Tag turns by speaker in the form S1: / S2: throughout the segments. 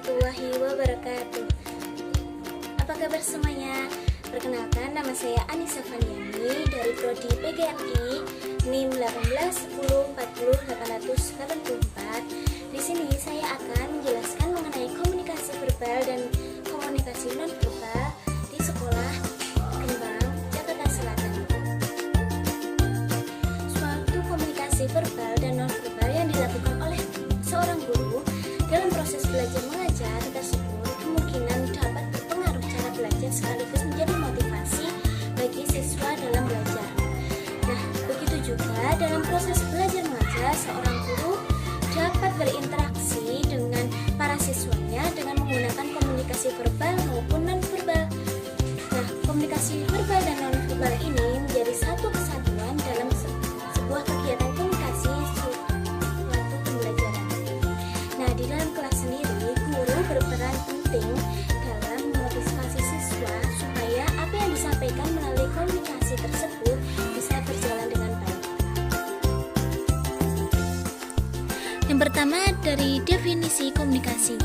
S1: warahmatullahi wabarakatuh. Apa kabar semuanya? Perkenalkan, nama saya Anissa Faniani dari Prodi PGRI NIM 181040884. Di sini saya akan menjelaskan mengenai komunikasi verbal dan komunikasi nonverbal di sekolah Kembang, Jakarta Selatan. Suatu komunikasi verbal dan nonverbal yang dilakukan oleh seorang guru dalam proses belajar mengajar tersebut kemungkinan dapat berpengaruh cara belajar sekaligus menjadi motivasi bagi siswa dalam belajar. Nah, begitu juga dalam proses belajar mengajar, seorang guru dapat berinteraksi dengan para siswanya dengan menggunakan komunikasi verbal maupun nonverbal. Nah, komunikasi verbal dan nonverbal ini menjadi satu kesatuan dalam sebuah kegiatan komunikasi suatu pembelajaran. Nah, di dalam kelas sendiri, guru berperan penting dalam memotivasi siswa supaya apa yang disampaikan melalui komunikasi tersebut bisa berjalan dengan baik. Yang pertama, dari definisi komunikasi.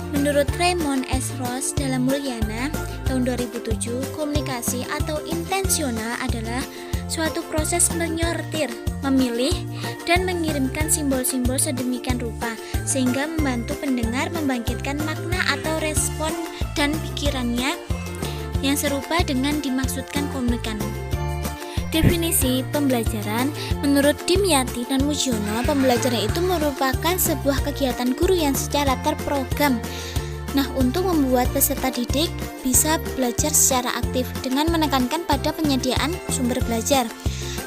S1: Menurut Raymond S. Ross dalam Mulyana tahun 2007, komunikasi atau intensional adalah suatu proses menyortir, memilih, dan mengirimkan simbol-simbol sedemikian rupa sehingga membantu pendengar membangkitkan makna atau respon dan pikirannya yang serupa dengan dimaksudkan komunikan. Definisi pembelajaran menurut Dimyati dan Mujiono, pembelajaran itu merupakan sebuah kegiatan guru yang secara terprogram. Nah, untuk membuat peserta didik bisa belajar secara aktif dengan menekankan pada penyediaan sumber belajar.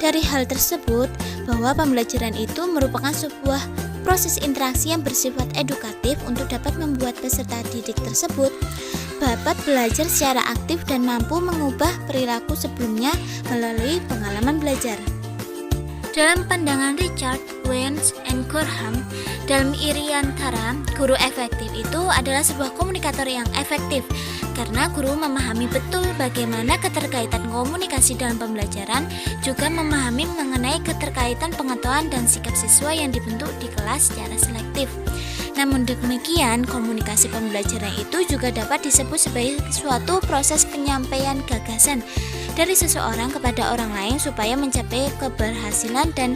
S1: Dari hal tersebut, bahwa pembelajaran itu merupakan sebuah proses interaksi yang bersifat edukatif untuk dapat membuat peserta didik tersebut dapat belajar secara aktif dan mampu mengubah perilaku sebelumnya melalui pengalaman belajar. Dalam pandangan Richard Wentz and Gorham, dalam Iriantara, guru efektif itu adalah sebuah komunikator yang efektif karena guru memahami betul bagaimana keterkaitan komunikasi dalam pembelajaran, juga memahami mengenai keterkaitan pengetahuan dan sikap siswa yang dibentuk di kelas secara selektif. Namun demikian, komunikasi pembelajaran itu juga dapat disebut sebagai suatu proses penyampaian gagasan dari seseorang kepada orang lain supaya mencapai keberhasilan dan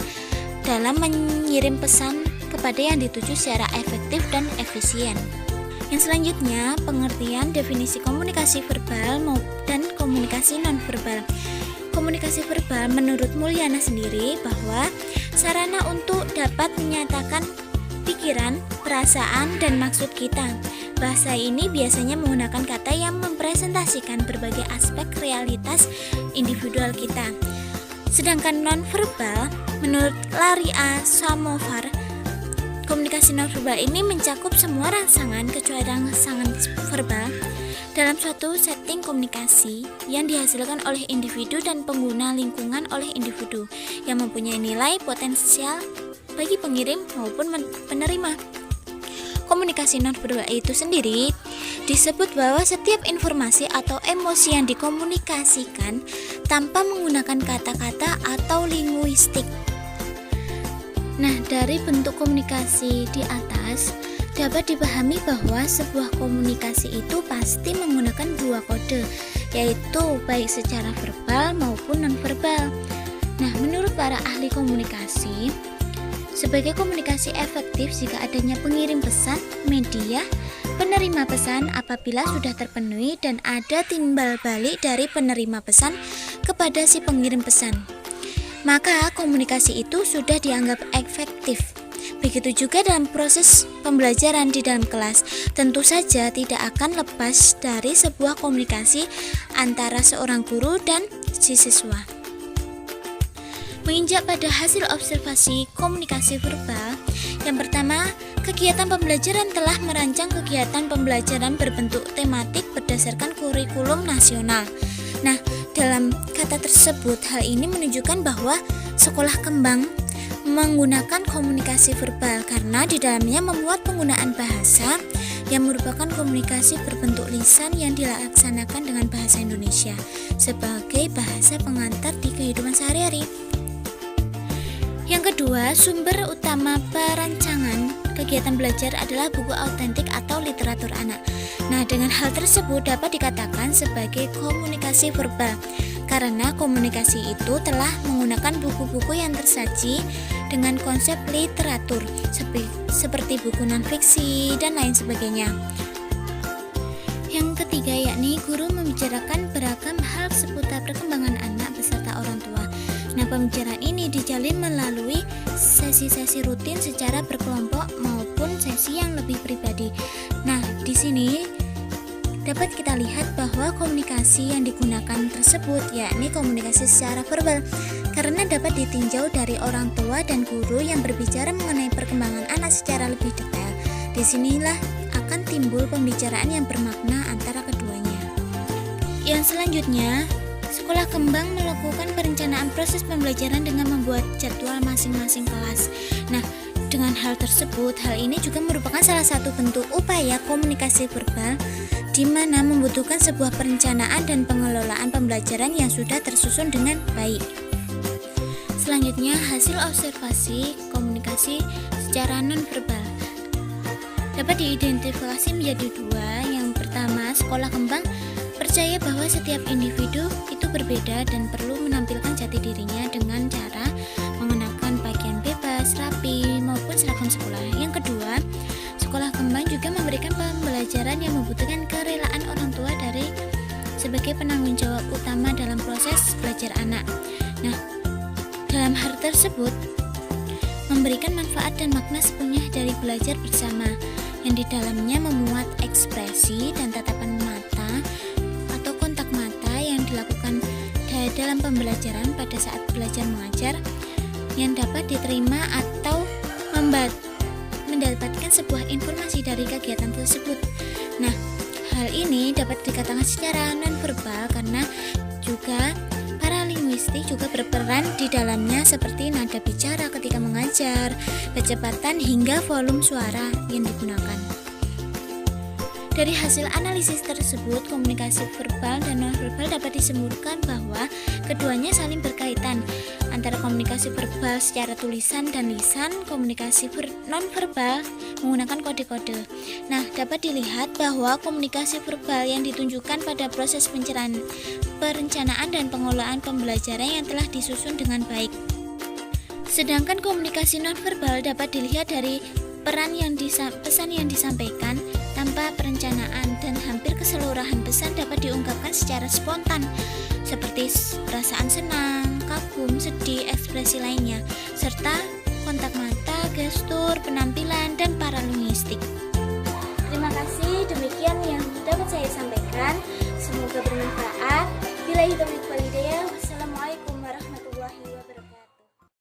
S1: dalam mengirim pesan kepada yang dituju secara efektif dan efisien. Yang selanjutnya, pengertian definisi komunikasi verbal dan komunikasi nonverbal. Komunikasi verbal menurut Mulyana sendiri bahwa sarana untuk dapat menyatakan pikiran, perasaan, dan maksud kita. Bahasa ini biasanya menggunakan kata yang mempresentasikan berbagai aspek realitas individual kita. Sedangkan nonverbal, menurut Larry A. Samovar, komunikasi nonverbal ini mencakup semua rangsangan kecuali rangsangan verbal dalam suatu setting komunikasi yang dihasilkan oleh individu dan pengguna lingkungan oleh individu yang mempunyai nilai potensial bagi pengirim maupun penerima. Komunikasi nonverbal itu sendiri disebut bahwa setiap informasi atau emosi yang dikomunikasikan tanpa menggunakan kata-kata atau linguistik. Nah, dari bentuk komunikasi di atas dapat dipahami bahwa sebuah komunikasi itu pasti menggunakan dua kode, yaitu baik secara verbal maupun nonverbal. Nah, menurut para ahli komunikasi, sebagai komunikasi efektif jika adanya pengirim pesan, media, penerima pesan apabila sudah terpenuhi dan ada timbal balik dari penerima pesan kepada si pengirim pesan, maka komunikasi itu sudah dianggap efektif. Begitu juga dalam proses pembelajaran di dalam kelas, tentu saja tidak akan lepas dari sebuah komunikasi antara seorang guru dan si siswa. Menginjak pada hasil observasi komunikasi verbal, yang pertama, kegiatan pembelajaran telah merancang kegiatan pembelajaran berbentuk tematik berdasarkan kurikulum nasional. Nah, dalam kata tersebut, hal ini menunjukkan bahwa Sekolah Kembang menggunakan komunikasi verbal karena di dalamnya memuat penggunaan bahasa yang merupakan komunikasi berbentuk lisan yang dilaksanakan dengan bahasa Indonesia sebagai bahasa pengantar di kehidupan sehari-hari. Yang kedua, sumber utama perancangan kegiatan belajar adalah buku autentik atau literatur anak. Nah, dengan hal tersebut dapat dikatakan sebagai komunikasi verbal, karena komunikasi itu telah menggunakan buku-buku yang tersaji dengan konsep literatur, seperti buku non-fiksi dan lain sebagainya. Yang ketiga yakni guru membicarakan beragam hal seputar perkembangan anak beserta orang tua. Nah, pembicaraan ini dijalin melalui sesi-sesi rutin secara berkelompok maupun sesi yang lebih pribadi. Nah, di sini dapat kita lihat bahwa komunikasi yang digunakan tersebut yakni komunikasi secara verbal, karena dapat ditinjau dari orang tua dan guru yang berbicara mengenai perkembangan anak secara lebih detail. Disinilah akan timbul pembicaraan yang bermakna antara keduanya. Yang selanjutnya, sekolah kembang melakukan perencanaan proses pembelajaran dengan membuat jadwal masing-masing kelas. Nah, dengan hal tersebut, hal ini juga merupakan salah satu bentuk upaya komunikasi verbal di mana membutuhkan sebuah perencanaan dan pengelolaan pembelajaran yang sudah tersusun dengan baik. Selanjutnya, hasil observasi komunikasi secara nonverbal dapat diidentifikasi menjadi dua. Yang pertama, sekolah kembang percaya bahwa setiap individu itu berbeda dan perlu menampilkan jati dirinya dengan cara mengenakan pakaian bebas, rapi, maupun seragam sekolah. Yang kedua, sekolah kembang juga memberikan pembelajaran yang membutuhkan kerelaan orang tua sebagai penanggung jawab utama dalam proses belajar anak. Nah, dalam hal tersebut memberikan manfaat dan makna sepenuhnya dari belajar bersama, yang di dalamnya memuat ekspresi dan tatapan mata atau kontak mata yang dilakukan dalam pembelajaran pada saat belajar mengajar yang dapat diterima atau mendapatkan sebuah informasi dari kegiatan tersebut. Nah, hal ini dapat dikatakan secara nonverbal karena juga paralinguistik juga berperan di dalamnya, seperti nada bicara ketika mengajar, kecepatan hingga volume suara yang digunakan. Dari hasil analisis tersebut, komunikasi verbal dan nonverbal dapat disimpulkan bahwa keduanya saling berkaitan. Antara komunikasi verbal secara tulisan dan lisan, komunikasi nonverbal menggunakan kode-kode. Nah, dapat dilihat bahwa komunikasi verbal yang ditunjukkan pada proses perencanaan dan pengelolaan pembelajaran yang telah disusun dengan baik. Sedangkan komunikasi nonverbal dapat dilihat dari pesan yang disampaikan tanpa perencanaan, dan hampir keseluruhan pesan dapat diungkapkan secara spontan, seperti perasaan senang, kagum, sedih, ekspresi lainnya, serta kontak mata, gestur, penampilan, dan paralinguistik. Terima kasih, demikian yang dapat saya sampaikan. Semoga bermanfaat. Bila itu walhidayah. Wassalamualaikum warahmatullahi wabarakatuh.